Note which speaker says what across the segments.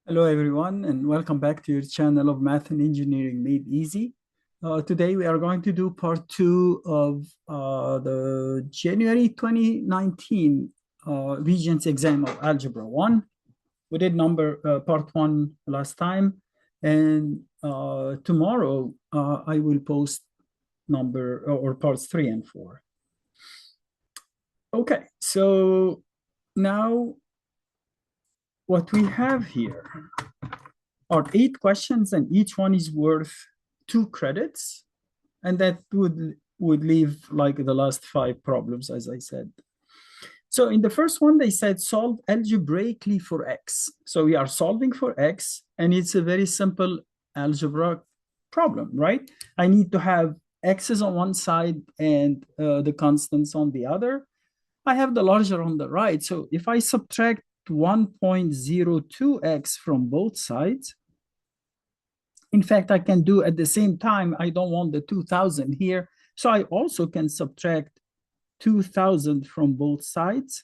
Speaker 1: Hello, everyone, and welcome back to your channel of Math and Engineering Made Easy. Today, we are going to do part two of the January 2019 Regents Exam of Algebra 1. We did part one last time, and tomorrow I will post parts 3 and 4. Okay, so now what we have here are 8 questions, and each one is worth 2 credits, and that would leave like the last 5 problems, as I said. So in the first one, they said solve algebraically for x. So we are solving for x, and it's a very simple algebra problem, right? I need to have x's on one side and the constants on the other. I have the larger on the right. So if I subtract 1.02x from both sides, in fact, I can do at the same time, I don't want the 2000 here. So I also can subtract 2000 from both sides.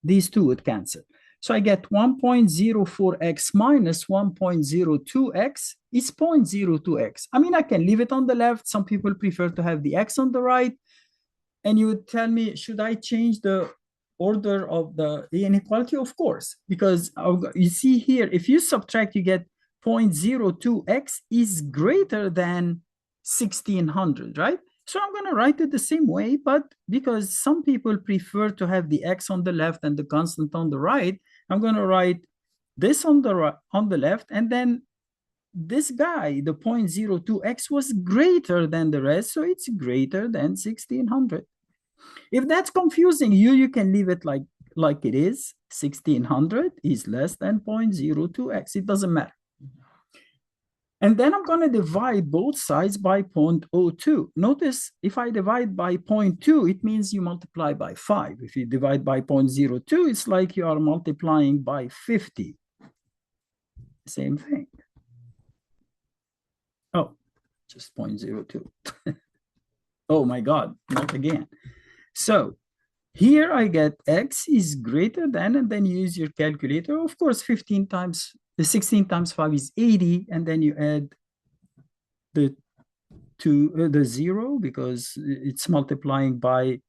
Speaker 1: These two would cancel. So I get 1.04x minus 1.02x is 0.02x. I mean, I can leave it on the left. Some people prefer to have the x on the right. And you would tell me, should I change the order of the inequality? Of course, because you see here, if you subtract, you get 0.02x is greater than 1600, right? So I'm going to write it the same way, but because some people prefer to have the x on the left and the constant on the right, I'm going to write this on the left, and then this guy, the 0.02x, was greater than the rest, so it's greater than 1600. If that's confusing you can leave it like it is. 1600 is less than 0.02x. It doesn't matter. And then I'm going to divide both sides by 0.02. Notice if I divide by 0.2, it means you multiply by 5. If you divide by 0.02, it's like you are multiplying by 50. Same thing. Oh, just 0.02. Oh my God, not again. So here I get x is greater than, and then you use your calculator. Of course, 16 times 5 is 80, and then you add the the 0 because it's multiplying by,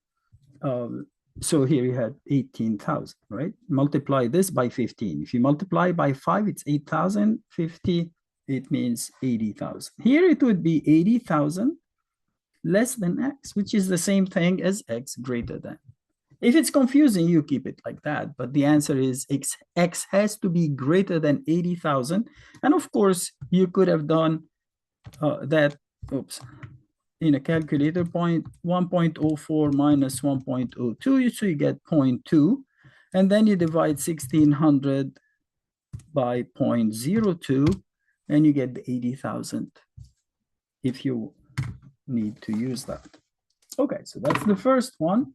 Speaker 1: so here you had 18,000, right? Multiply this by 15. If you multiply by 5, it's 8,000. 50, it means 80,000. Here it would be 80,000 less than x, which is the same thing as x greater than. If it's confusing, you keep it like that. But the answer is x has to be greater than 80,000. And of course, you could have done that, in a calculator, 1.04 minus 1.02. So you get 0.2. And then you divide 1600 by 0.02, and you get the 80,000 if you need to use that. Okay, so that's the first one.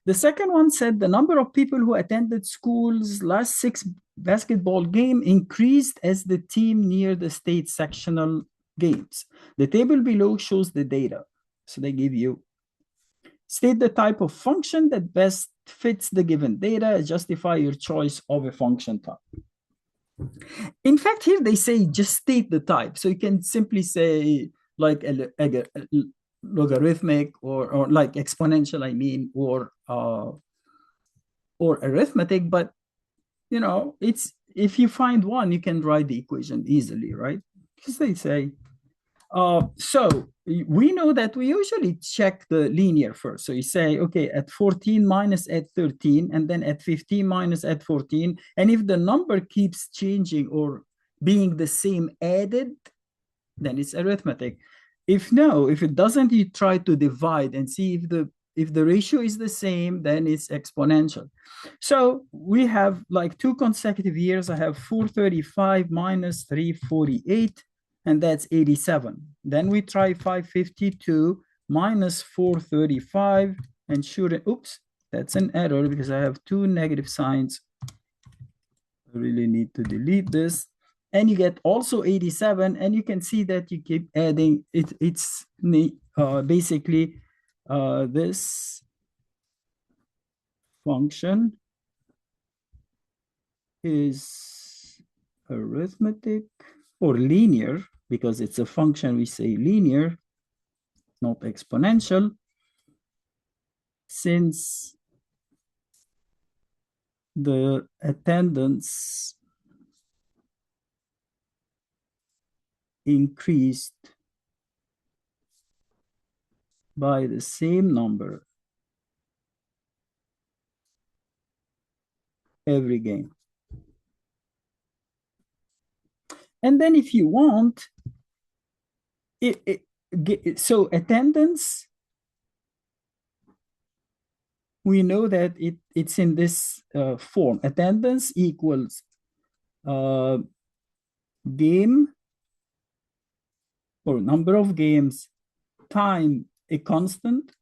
Speaker 1: The second one said the number of people who attended school's last 6 basketball game increased as the team neared the state sectional games. The table below shows the data. So they give you, state the type of function that best fits the given data, justify your choice of a function type. In fact, here they say just state the type. So you can simply say like a logarithmic or like exponential, I mean, or arithmetic. But you know, it's, if you find one, you can write the equation easily, right? Because they say, so we know that we usually check the linear first. So you say, okay, at 14 minus at 13, and then at 15 minus at 14. And if the number keeps changing or being the same added, then it's arithmetic. If it doesn't, you try to divide and see if the ratio is the same, then it's exponential. So we have like 2 consecutive years. I have 435 minus 348, and that's 87. Then we try 552 minus 435, and oops, that's an error because I have 2 negative signs. I really need to delete this. And you get also 87, and you can see that you keep adding it. It's basically this function is arithmetic or linear, because it's a function, we say linear, not exponential, since the attendance increased by the same number every game. And then if you want, so attendance, we know that it's in this form. Attendance equals game or number of games time a constant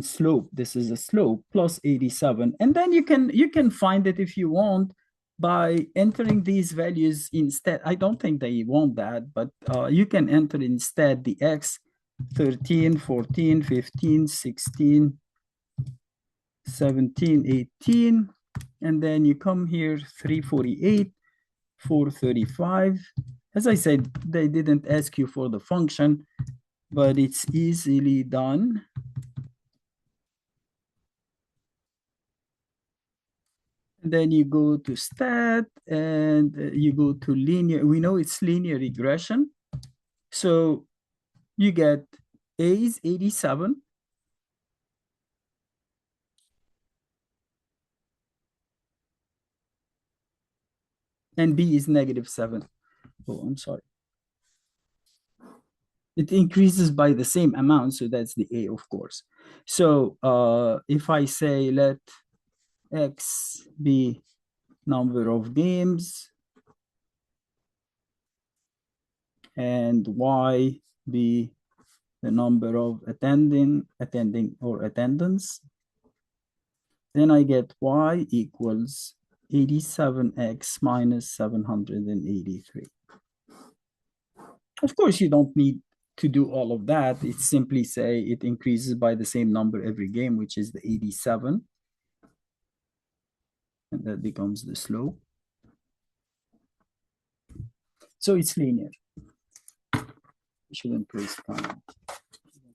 Speaker 1: slope. This is a slope plus 87. And then you can find it if you want by entering these values instead. I don't think they want that, but you can enter instead the x 13, 14, 15, 16, 17, 18. And then you come here 348, 435. As I said, they didn't ask you for the function, but it's easily done. And then you go to stat and you go to linear. We know it's linear regression. So you get A is 87. And B is -7. Oh, I'm sorry. It increases by the same amount, so that's the A, of course. So if I say let X be number of games and Y be the number of attending or attendance, then I get Y equals 87X minus 783. Of course, you don't need to do all of that. It's simply say it increases by the same number every game, which is the 87. And that becomes the slope. So it's linear. We shouldn't waste time.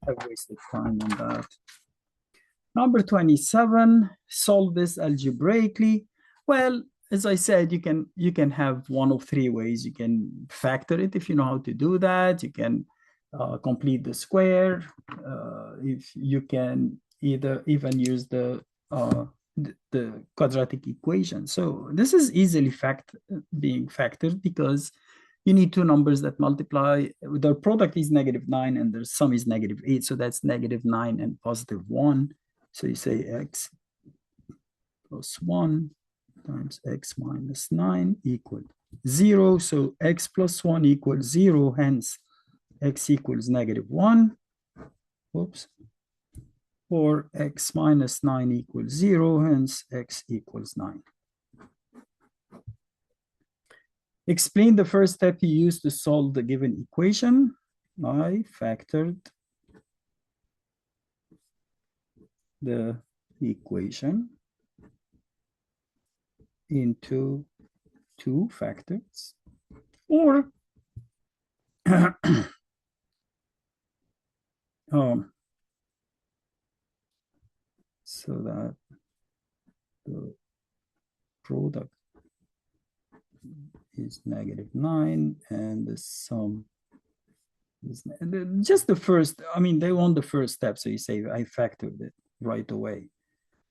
Speaker 1: I've wasted time on that. Number 27, solve this algebraically. Well, as I said, you can have one of three ways. You can factor it if you know how to do that. You can complete the square. If you can even use the quadratic equation. So this is easily being factored because you need two numbers that multiply. Their product is -9 and their sum is -8. So that's -9 and +1. So you say x plus 1 times x minus 9 equal 0. So x plus 1 equals 0. Hence, x equals -1. Oops. Or x minus 9 equals 0. Hence, x equals 9. Explain the first step you used to solve the given equation. I factored the equation into two factors, or so that the product is -9 and the sum is just the first. I mean, they want the first step, so you say I factored it right away.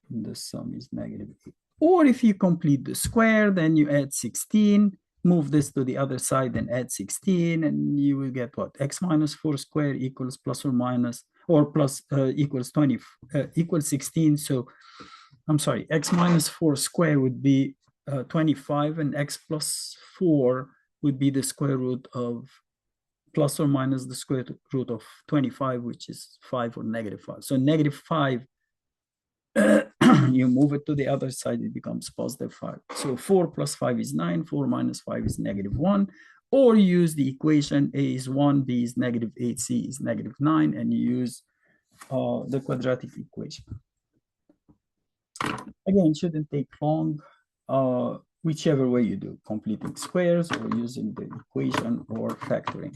Speaker 1: And the sum is -8. Or if you complete the square, then you add 16, move this to the other side and add 16, and you will get what? X minus 4 square equals plus or minus, or plus equals 20, equals 16. So I'm sorry, X minus 4 square would be 25, and X plus 4 would be the square root of plus or minus the square root of 25, which is 5 or -5. So -5, you move it to the other side, it becomes +5. So 4 plus 5 is 9, 4 minus 5 is -1. Or you use the equation A is 1, B is -8, C is -9, and you use the quadratic equation. Again, shouldn't take long, whichever way you do, completing squares or using the equation or factoring.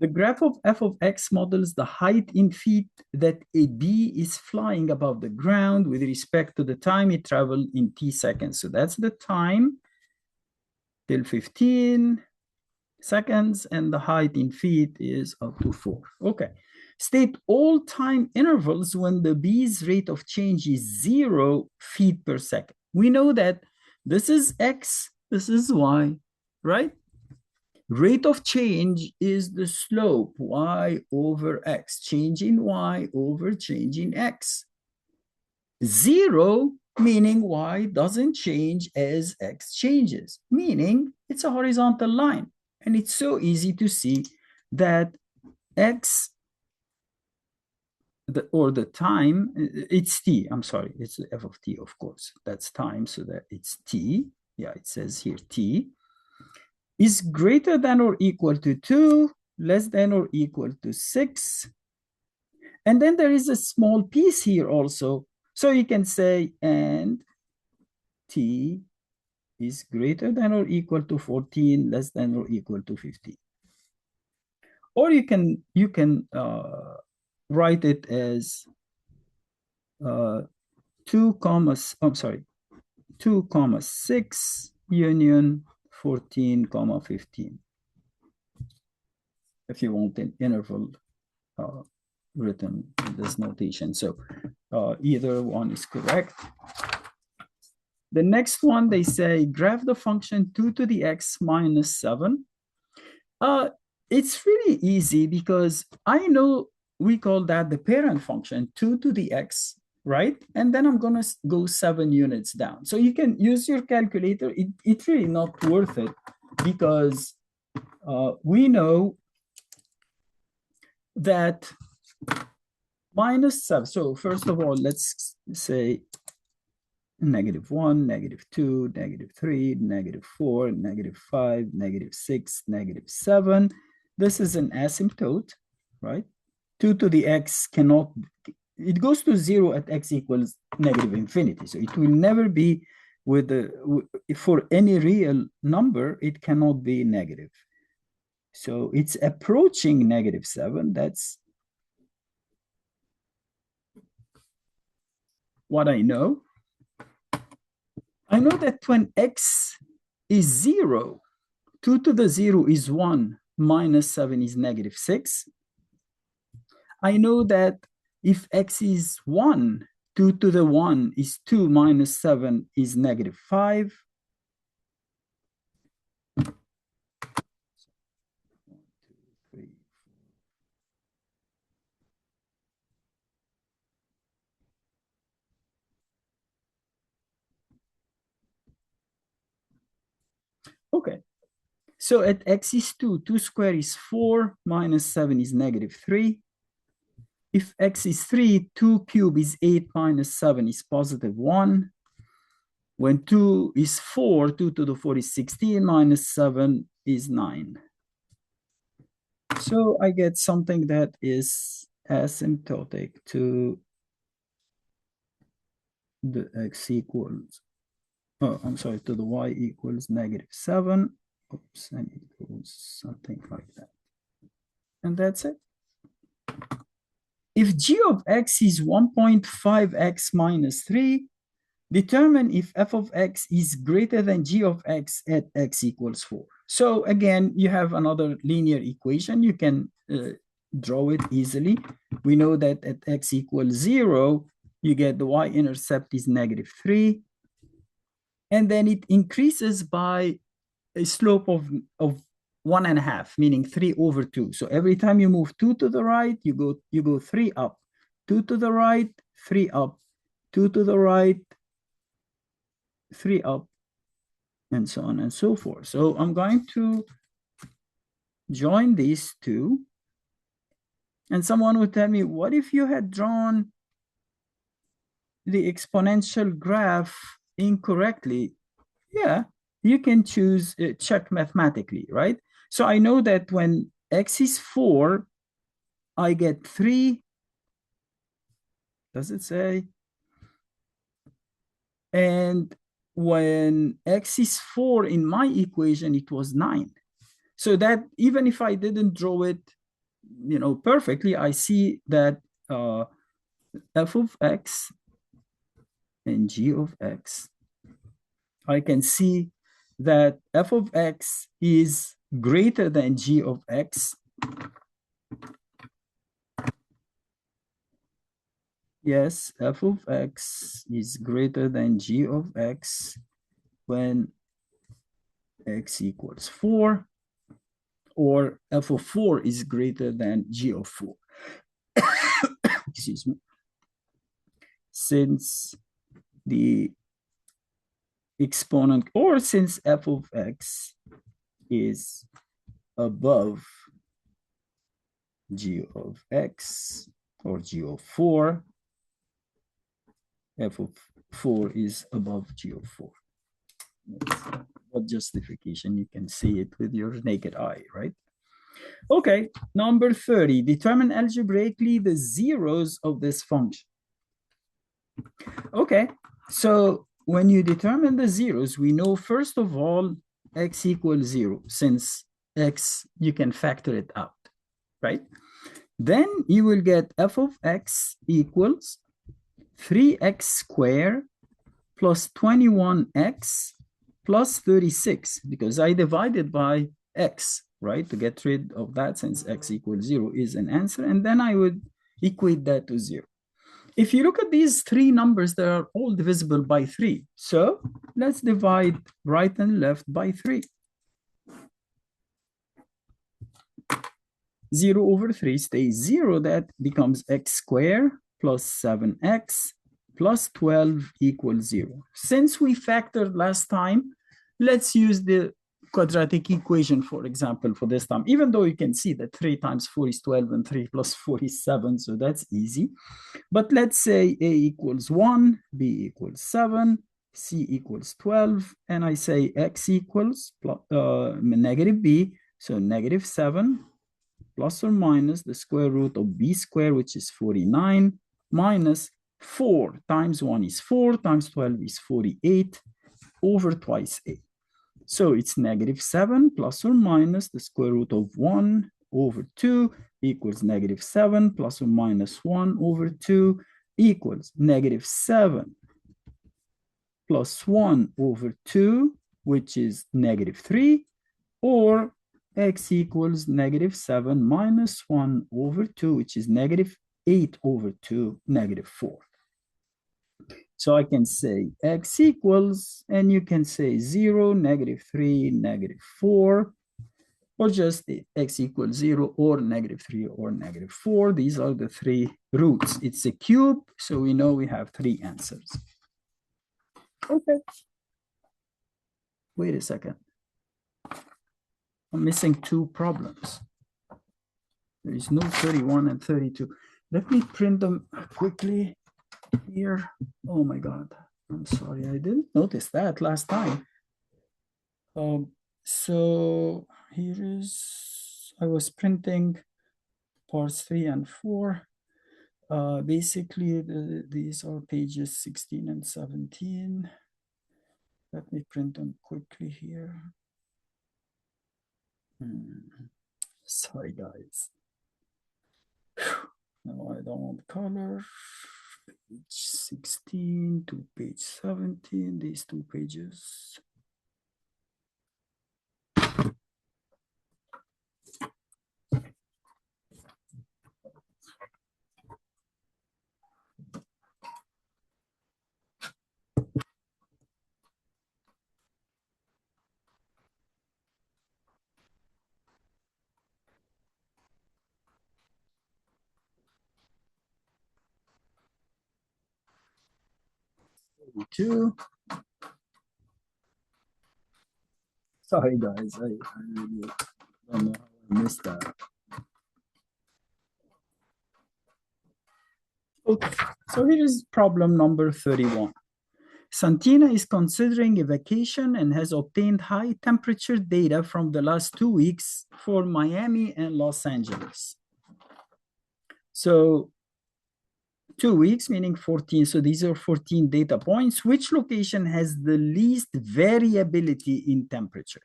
Speaker 1: The graph of f of x models the height in feet that a bee is flying above the ground with respect to the time it traveled in t seconds. So that's the time till 15 seconds, and the height in feet is up to 4. Okay. State all time intervals when the bee's rate of change is 0 feet per second. We know that this is x, this is y, right? Rate of change is the slope, y over x, change in y over change in x. 0 meaning y doesn't change as x changes, meaning it's a horizontal line. And it's so easy to see that x, or the time, it's t, I'm sorry, it's f of t, of course. That's time, so that it's t. Yeah, it says here t is greater than or equal to 2, less than or equal to 6. And then there is a small piece here also. So you can say, and t is greater than or equal to 14, less than or equal to 15. Or you can write it as 2 comma, I'm sorry, 2 comma 6 union 14 comma 15. If you want an interval written in this notation. So either one is correct. The next one, they say, graph the function 2 to the x minus 7. It's really easy because I know we call that the parent function, 2 to the x, right? And then I'm going to go 7 units down. So you can use your calculator. It's really not worth it because we know that minus 7. So first of all, let's say -1, -2, -3, -4, -5, -6, -7. This is an asymptote, right? 2 to the x cannot, it goes to 0 at x equals -infinity. So it will never be with the, for any real number, it cannot be negative. So it's approaching -7. That's what I know. I know that when x is 0, 2 to the 0 is 1, minus 7 is -6. I know that if x is 1, 2 to the 1 is 2, minus 7 is -5. Okay, so at x is 2, 2 squared is 4, minus 7 is -3. If x is 3, 2 cubed is 8, minus 7 is +1. When 2 is 4, 2 to the 4 is 16, minus 7 is 9. So I get something that is asymptotic to the x equals, oh, I'm sorry, to the y equals -7. Oops, and it goes something like that. And that's it. If g of x is 1.5x minus 3, determine if f of x is greater than g of x at x equals 4. So again, you have another linear equation. You can draw it easily. We know that at x equals 0, you get the y-intercept is -3. And then it increases by a slope of 1.5, meaning 3 over 2. So every time you move 2 to the right, you go 3 up. 2 to the right, 3 up. 2 to the right, 3 up, and so on and so forth. So I'm going to join these two. And someone would tell me, what if you had drawn the exponential graph incorrectly? Yeah, you can choose check mathematically, right? So I know that when x is 4, I get 3. Does it say? And when x is 4 in my equation, it was 9. So that even if I didn't draw it, perfectly, I see that f of x and g of x, I can see that f of x is greater than g of x. Yes, f of x is greater than g of x when x equals 4, or f of 4 is greater than g of 4. Excuse me. Since the exponent, or since f of x is above g of x, or g of 4, f of 4 is above g of 4. What justification? You can see it with your naked eye, right? Okay, number 30, determine algebraically the zeros of this function. Okay, so when you determine the zeros, we know first of all x equals 0, since x, you can factor it out, right? Then you will get f of x equals 3x squared plus 21x plus 36, because I divided by x, right? To get rid of that, since x equals 0 is an answer, and then I would equate that to 0. If you look at these three numbers, they are all divisible by 3. So let's divide right and left by 3. 0 over 3 stays 0. That becomes x squared plus 7x plus 12 equals 0. Since we factored last time, let's use the quadratic equation, for example, for this time, even though you can see that 3 times 4 is 12 and 3 plus 4 is 7, so that's easy. But let's say a equals 1, b equals 7, c equals 12, and I say x equals negative b, so negative 7 plus or minus the square root of b squared, which is 49, minus 4 times 1 is 4, times 12 is 48, over twice a. So it's negative 7 plus or minus the square root of 1 over 2 equals negative 7 plus or minus 1 over 2 equals negative 7 plus 1 over 2, which is negative 3, or x equals negative 7 minus 1 over 2, which is negative 8 over 2, negative 4. So I can say x equals, and you can say 0, negative 3, negative 4, or just x equals 0, or negative 3, or negative 4. These are the three roots. It's a cube, so we know we have three answers. Okay. Wait a second. I'm missing two problems. There is no 31 and 32. Let me print them quickly here. Oh my God. I'm sorry. I didn't notice that last time. So here is, I was printing parts 3 and 4. Basically, these are pages 16 and 17. Let me print them quickly here. Sorry, guys. No, I don't want color. Page 16 to page 17, these two pages. Two. Sorry, guys. I really don't know how I missed that. Okay, so here is problem number 31. Santina is considering a vacation and has obtained high temperature data from the last 2 weeks for Miami and Los Angeles. So 2 weeks, meaning 14. So these are 14 data points. Which location has the least variability in temperature?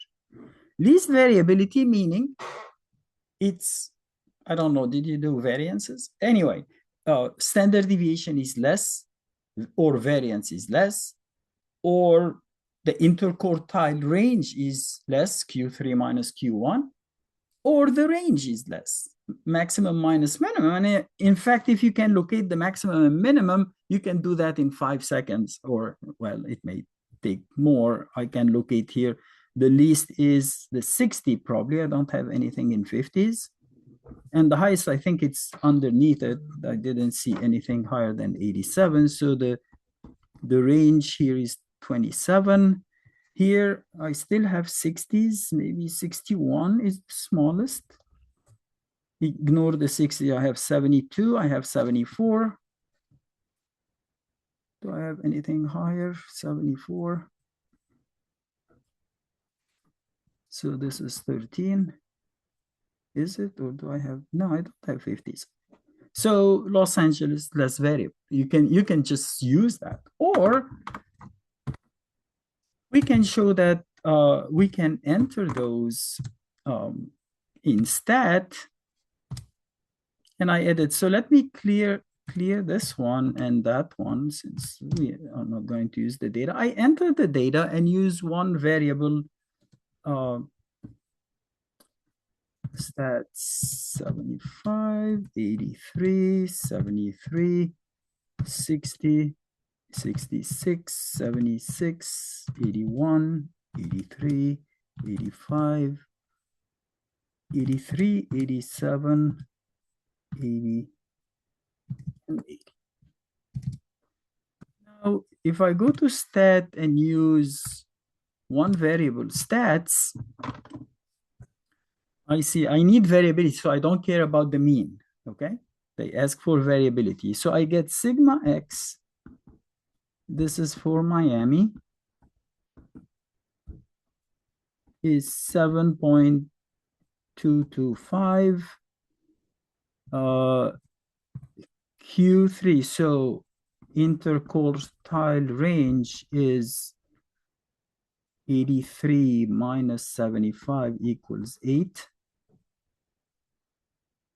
Speaker 1: Least variability meaning it's, I don't know, did you do variances? Anyway, standard deviation is less, or variance is less, or the interquartile range is less, Q3 minus Q1, or the range is less, maximum minus minimum. And in fact, if you can locate the maximum and minimum, you can do that in 5 seconds, or, well, it may take more. I can locate here. The least is the 60, probably. I don't have anything in 50s. And the highest, I think it's underneath it. I didn't see anything higher than 87. So the range here is 27. Here, I still have 60s, maybe 61 is the smallest. Ignore the 60, I have 72, I have 74. Do I have anything higher? 74. So this is 13. Is it, or do I have, no, I don't have 50s. So Los Angeles, less variable. You can just use that. Or we can show that we can enter those in stat, and I edit. So let me clear this one and that one, since we are not going to use the data. I enter the data and use one variable, stats 75, 83, 73, 60, 66, 76, 81, 83, 85, 83, 87, 80, and 80. Now, if I go to stat and use one variable, stats, I see I need variability, so I don't care about the mean, okay? They ask for variability. So I get sigma x. This is for Miami, is 7.225. Q3, so interquartile range is 83 minus 75 equals 8.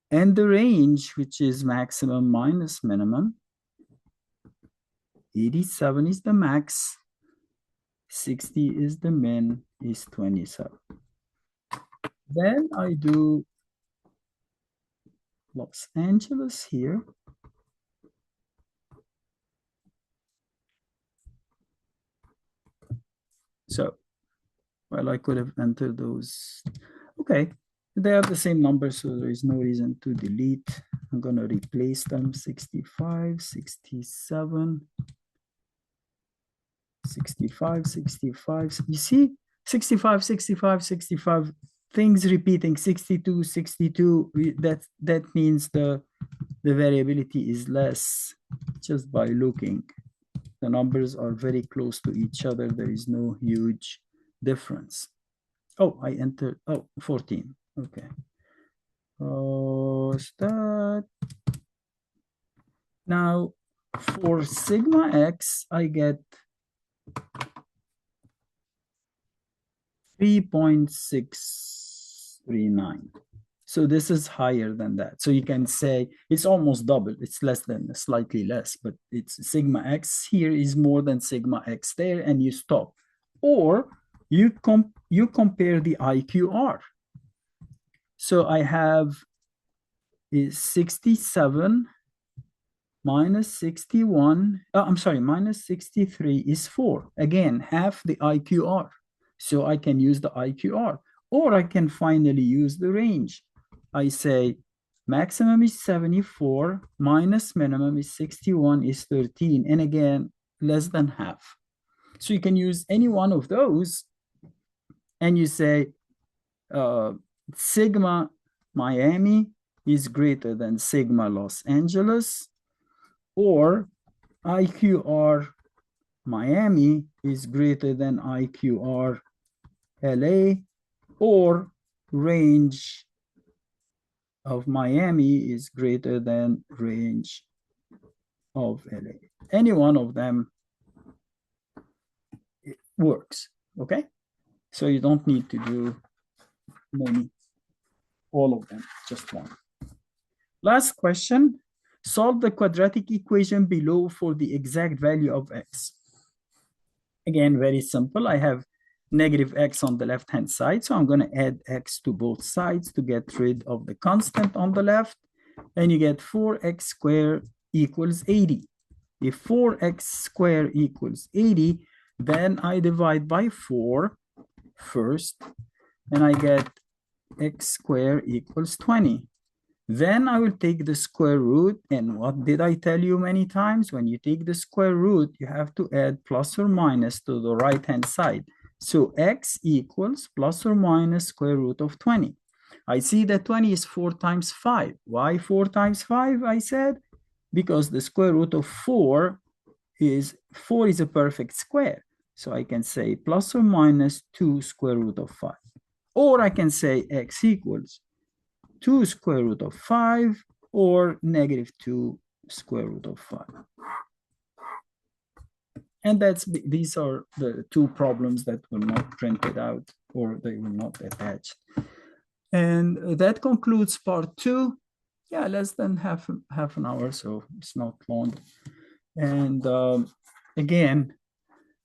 Speaker 1: And the range, which is maximum minus minimum, 87 is the max, 60 is the min, is 27. Then I do Los Angeles here. So, well, I could have entered those. Okay, they are the same numbers, so there is no reason to delete. I'm going to replace them. 65, 67, 65, 65. You see, 65, 65, 65, things repeating, 62, 62. That means the variability is less just by looking. The numbers are very close to each other. There is no huge difference. Oh, I entered, 14. Okay. Start. Now, for sigma x, I get 3.639. So this is higher than that. So you can say it's almost double. It's less than, slightly less, but it's sigma x here is more than sigma x there, and you stop. Or you compare the IQR. So I have is 67 minus 61. I'm sorry, minus 63 is 4. Again, half the IQR. So I can use the IQR. Or I can finally use the range. I say maximum is 74, minus minimum is 61, is 13. And again, less than half. So you can use any one of those. And you say sigma Miami is greater than sigma Los Angeles, or IQR Miami is greater than IQR LA, or range of Miami is greater than range of LA. Any one of them works, okay? So you don't need to do many, all of them, just one. Last question, solve the quadratic equation below for the exact value of x. Again, very simple. I have negative x on the left-hand side, so I'm going to add x to both sides to get rid of the constant on the left, and you get 4x squared equals 80. If 4x squared equals 80, then I divide by 4 first, and I get x squared equals 20. Then I will take the square root, and what did I tell you many times? When you take the square root, you have to add plus or minus to the right-hand side. So x equals plus or minus square root of 20. I see that 20 is 4 times 5. Why 4 times 5, I said? Because the square root of 4 is a perfect square. So I can say plus or minus 2 square root of 5. Or I can say x equals 2 square root of 5 or negative 2 square root of 5. And these are the two problems that were not printed out or they were not attached. And that concludes part 2. Yeah, less than half an hour, so it's not long. And again,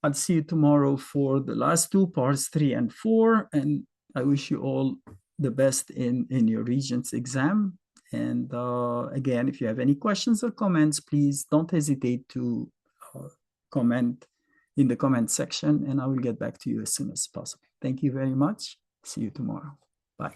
Speaker 1: I'll see you tomorrow for the last two parts, 3 and 4. And I wish you all the best in your Regents exam. And again, if you have any questions or comments, please don't hesitate to comment in the comment section, and I will get back to you as soon as possible. Thank you very much. See you tomorrow. Bye.